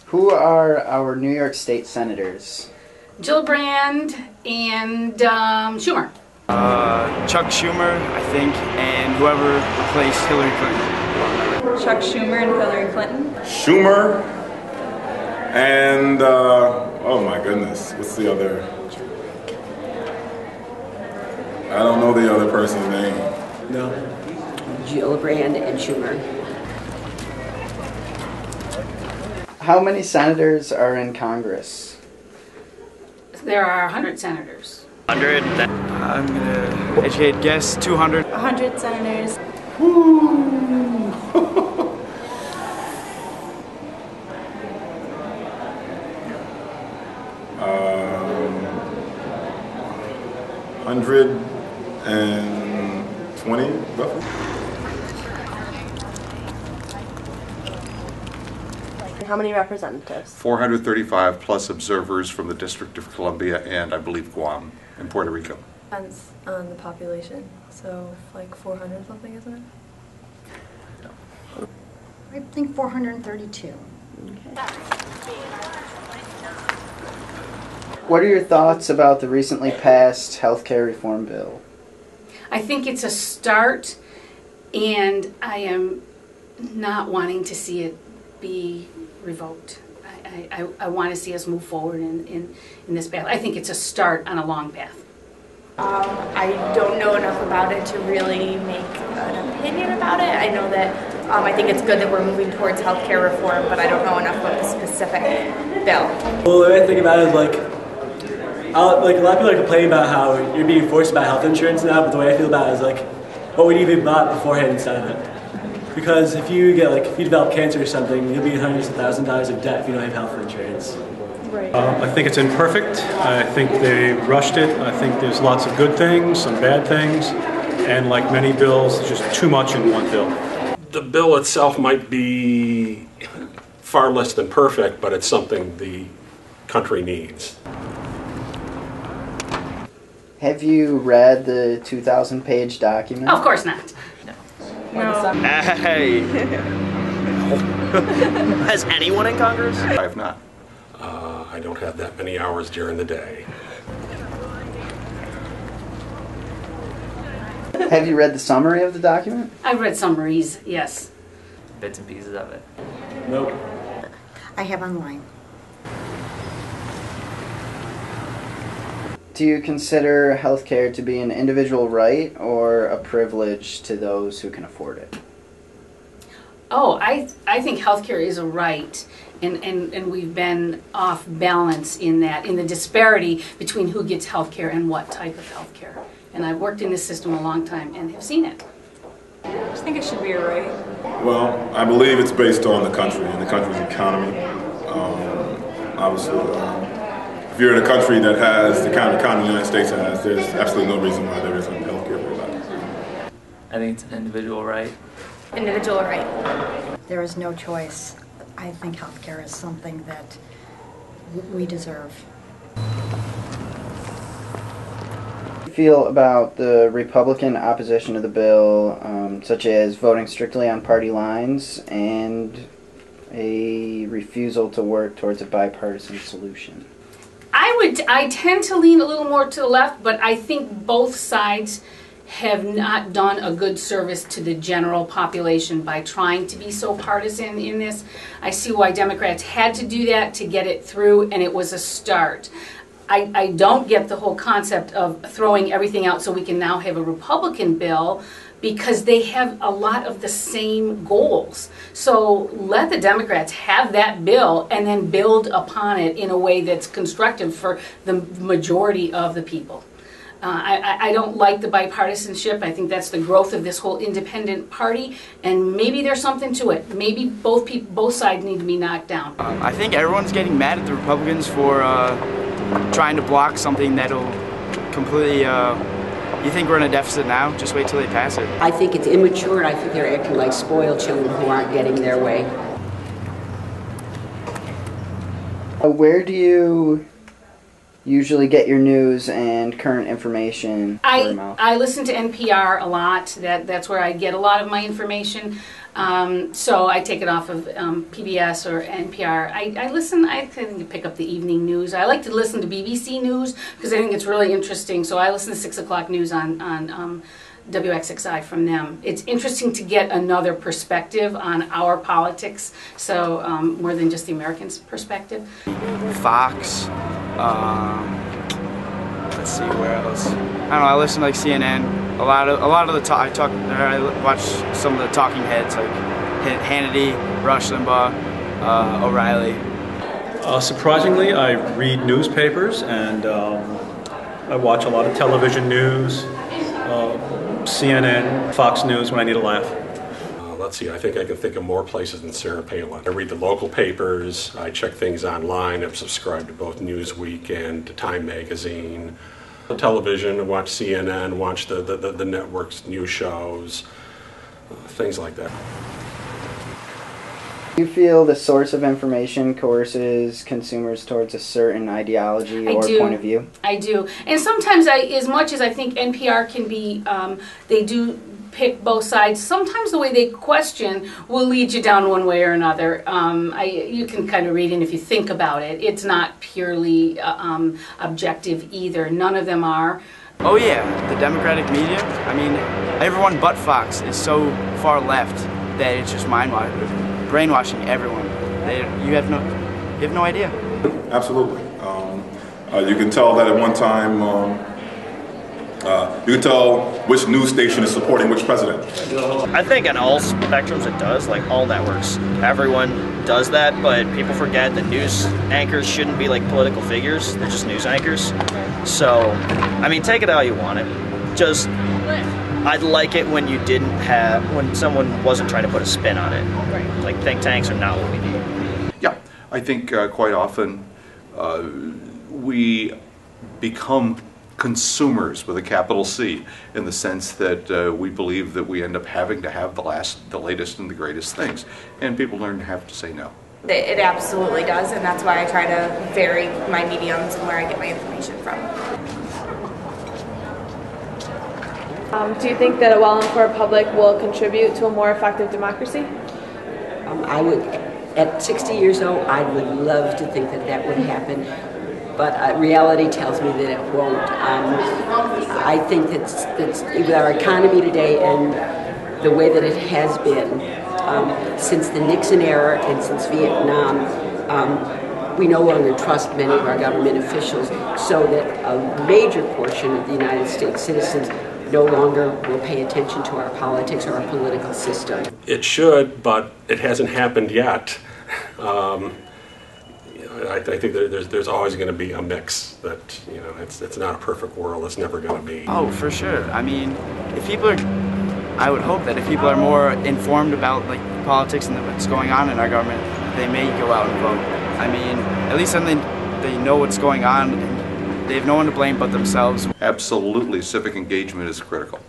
Who are our New York State senators? Gillibrand and Schumer. Chuck Schumer, I think, and whoever replaced Hillary Clinton. Chuck Schumer and Hillary Clinton. Schumer and, oh my goodness, what's the other? I don't know the other person's name. No. Gillibrand and Schumer. How many senators are in Congress? There are 100 senators. 100. I'm gonna educate guess 200. 100 senators. 120, roughly. How many representatives? 435 plus observers from the District of Columbia and I believe Guam and Puerto Rico. Depends on the population, so like 400 something, isn't it? I think 432. Okay. What are your thoughts about the recently passed healthcare reform bill? I think it's a start, and I am not wanting to see it be revoked. I want to see us move forward in this path. I think it's a start on a long path. I don't know enough about it to really make an opinion about it. I know that I think it's good that we're moving towards healthcare reform, but I don't know enough about the specific bill. Well, the way I think about it is like a lot of people are complaining about how you're being forced to buy health insurance now, but the way I feel about it is like what would you be bought beforehand instead of it? Because if you develop cancer or something, you'll be in hundreds of thousands of dollars of debt if you don't have health insurance. Right. I think it's imperfect. I think they rushed it. I think there's lots of good things, some bad things, and like many bills, there's just too much in one bill. The bill itself might be far less than perfect, but it's something the country needs. Have you read the 2,000-page document? Of course not. No. Hey! Has anyone in Congress? I have not. I don't have that many hours during the day. Have you read the summary of the document? I've read summaries, yes. Bits and pieces of it. Nope. I have online. Do you consider healthcare to be an individual right or a privilege to those who can afford it? Oh, I think healthcare is a right, and we've been off balance in that, in the disparity between who gets healthcare and what type of healthcare. And I've worked in this system a long time and have seen it. I just think it should be a right. Well, I believe it's based on the country and the country's economy. Obviously, if you're in a country that has the kind of economy the United States has, there's absolutely no reason why there isn't health care provided. I think it's an individual right. Individual right. There is no choice. I think healthcare is something that we deserve. How do you feel about the Republican opposition to the bill, such as voting strictly on party lines and a refusal to work towards a bipartisan solution? I tend to lean a little more to the left, but I think both sides have not done a good service to the general population by trying to be so partisan in this. I see why Democrats had to do that to get it through, and it was a start. I don't get the whole concept of throwing everything out so we can now have a Republican bill, because they have a lot of the same goals. So let the Democrats have that bill and then build upon it in a way that's constructive for the majority of the people. I don't like the bipartisanship. I think that's the growth of this whole independent party, and maybe there's something to it. Maybe both sides need to be knocked down. I think everyone's getting mad at the Republicans for trying to block something that'll completely... You think we're in a deficit now? Just wait till they pass it. I think it's immature, and I think they're acting like spoiled children who aren't getting their way. Where do you usually get your news and current information? I listen to NPR a lot. That's where I get a lot of my information. So I take it off of PBS or NPR. I listen, I can pick up the evening news. I like to listen to BBC News because I think it's really interesting. So I listen to 6 o'clock news on WXXI from them. It's interesting to get another perspective on our politics, so more than just the Americans' perspective. Fox, let's see, where else? I don't know, I listen to like CNN. A lot of the I watch some of the talking heads like Hannity, Rush Limbaugh, O'Reilly. Surprisingly, I read newspapers and I watch a lot of television news, CNN, Fox News when I need a laugh. Let's see, I think I can think of more places than Sarah Palin. I read the local papers, I check things online, I'm subscribed to both Newsweek and to Time Magazine. Television, watch CNN, watch the network's news shows, things like that. Do you feel the source of information coerces consumers towards a certain ideology or point of view? I do. And sometimes, as much as I think NPR can be, they do pick both sides, sometimes the way they question will lead you down one way or another. You can kind of read in if you think about it. It's not purely objective either. None of them are. Oh yeah, the Democratic media, I mean, everyone but Fox is so far left that it's just brainwashing everyone. You have no idea. Absolutely. You can tell that at one time, you can tell which news station is supporting which president. I think on all spectrums it does, like all networks. Everyone does that, but people forget that news anchors shouldn't be like political figures. They're just news anchors. So, I mean, take it how you want it. Just, I'd like it when when someone wasn't trying to put a spin on it. Right. Like think tanks are not what we need. Yeah, I think quite often we become consumers with a capital C, in the sense that we believe that we end up having to have the latest and the greatest things, and people learn to have to say no. It absolutely does, and that's why I try to vary my mediums and where I get my information from. Do you think that a well-informed public will contribute to a more effective democracy? I would, at 60 years old, I would love to think that that would happen. But reality tells me that it won't. I think that with our economy today and the way that it has been since the Nixon era and since Vietnam, we no longer trust many of our government officials, so that a major portion of the United States citizens no longer will pay attention to our politics or our political system. It should, but it hasn't happened yet. I think there's always going to be a mix. That it's not a perfect world. It's never going to be. Oh, for sure. I mean, I would hope that if people are more informed about like politics and what's going on in our government, they may go out and vote. I mean, at least then they know what's going on and they have no one to blame but themselves. Absolutely, civic engagement is critical.